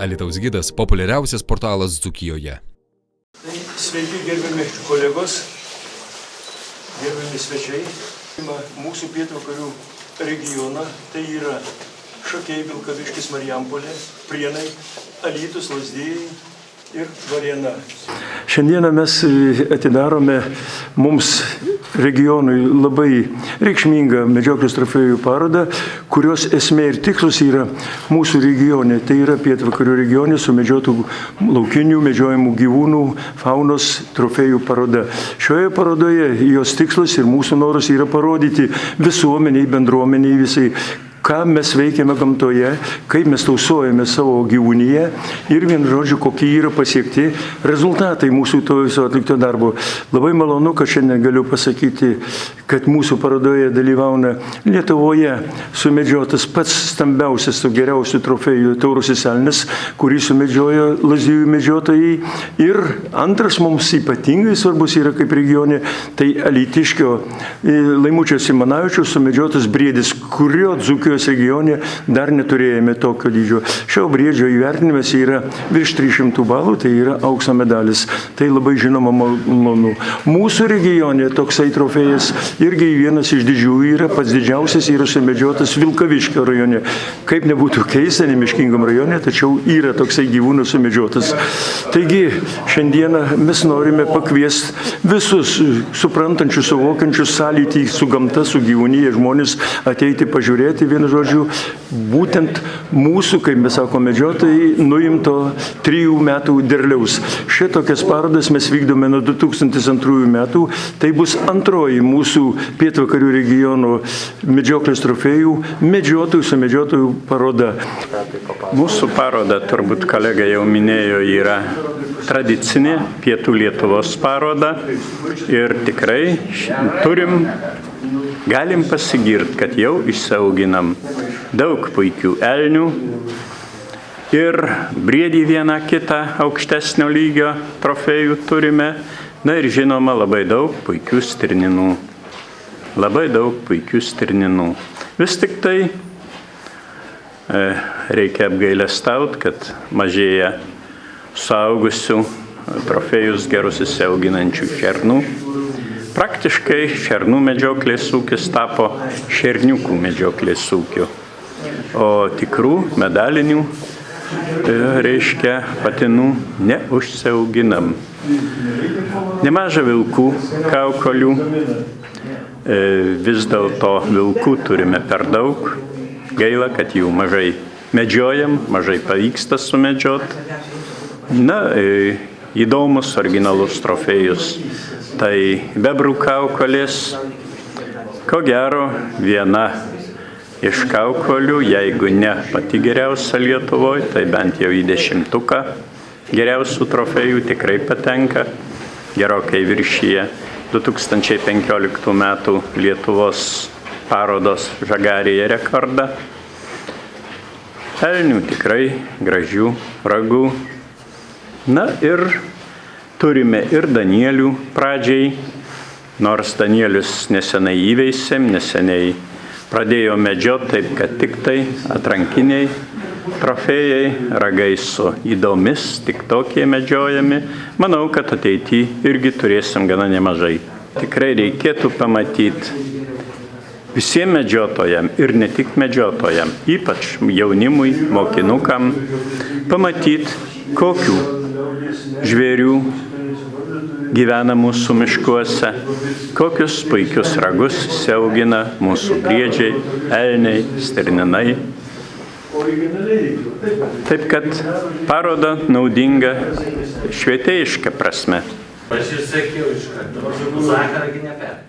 Alytaus gidas – populiariausias portalas Dzūkijoje. Sveiki, gerbiami kolegos, gerbiami svečiai. Mūsų pietvakarių regioną, tai yra Šakiai, Vilkaviškis, Marijampolė, Prienai, Alytus, Lazdijai ir Varėna. Šiandieną mes atidarome mums regionui labai reikšmingą medžioklės trofėjų parodą, kurios esmė ir tikslas yra mūsų regione. Tai yra pietvakarių regione sumedžiotų laukinių medžiojamų gyvūnų faunos trofėjų paroda. Šioje parodoje jos tikslas ir mūsų noras yra parodyti visuomeniai, bendruomeniai visai, ką mes veikiame gamtoje, kaip mes tausojame savo gyvūniją ir vien žodžiu, kokie yra pasiekti rezultatai mūsų to viso atlikto darbo. Labai malonu, kad šiandien galiu pasakyti, kad mūsų parodoje dalyvauna Lietuvoje sumedžiotas pats stambiausias, geriausių trofėjų taurusis elnias, kurį sumedžiojo Lazdijų medžiotojai. Ir antras mums ypatingai svarbus yra kaip regione, tai Alytiškio Laimučio Simanavičiaus sumedžiotas briedis, kurio Dzūkijos regione dar neturėjome tokio dydžio. Šio briedžio įvertinimas yra virš 300 balų, tai yra aukso medalis. Tai labai žinoma malonu. Mūsų regione toksai trofėjas irgi vienas iš didžiųjų yra, pats didžiausias yra sumedžiotas Vilkaviškio rajone. Kaip nebūtų keista, nemiškingam rajone, tačiau yra toksai gyvūnas sumedžiotas. Taigi, šiandieną mes norime pakviesti visus suprantančius, suvokiančius sąlytį su gamta, su gyvūnyje žmonės ateiti pažiūrėti, vienu žodžiu, būtent mūsų, kaip mes sakome, medžiotojai, nuimto 3 metų derliaus. Šitokias parodas mes vykdome nuo 2002 metų. Tai bus antroji mūsų pietvakarių regiono medžioklės trofėjų medžiotojų su medžiotojų paroda. Mūsų paroda, turbūt kolega jau minėjo, yra tradicinė Pietų Lietuvos paroda ir tikrai galim pasigirti, kad jau išsiauginam daug puikių elnių ir briedį vieną kitą aukštesnio lygio trofėjų turime. Na ir žinoma, labai daug puikių stirninų. Vis tik tai reikia apgailestaut, kad mažėja suaugusių trofėjus gerus įsiauginančių šernų. Praktiškai šernų medžioklės ūkis tapo šerniukų medžioklės ūkiu, o tikrų medalinių, reiškia patinų, neužsiauginam. Nemaža vilkų kaukolių, vis dėlto vilkų turime per daug. Gaila, kad jų mažai medžiojam, mažai pavyksta sumedžioti. Na, įdomus, originalus trofėjus. Tai bebrų kaukolės, ko gero, viena iš kaukolių, jeigu ne pati geriausia Lietuvoje, tai bent jau į 10 geriausių trofėjų tikrai patenka, gerokai viršyje 2015 metų Lietuvos parodos Žagarėje rekordą. Elnių tikrai gražių ragų. Na ir turime ir danielių pradžiai, nors danielius nesenai įveisėm, neseniai pradėjo medžioti, taip kad tik tai atrankiniai trofėjai, ragai su įdomis, tik tokie medžiojami. Manau, kad ateityje irgi turėsim gana nemažai. Tikrai reikėtų pamatyti visiems medžiotojam ir ne tik medžiotojam, ypač jaunimui, mokinukam, pamatyti, kokių žvėrių gyvena mūsų miškuose, kokius puikius ragus įsiaugina mūsų briedžiai, elniai, stirninai. Taip kad paroda naudinga švietėjiška prasme. Aš ir sakiau iš karto, vakarą gi neper.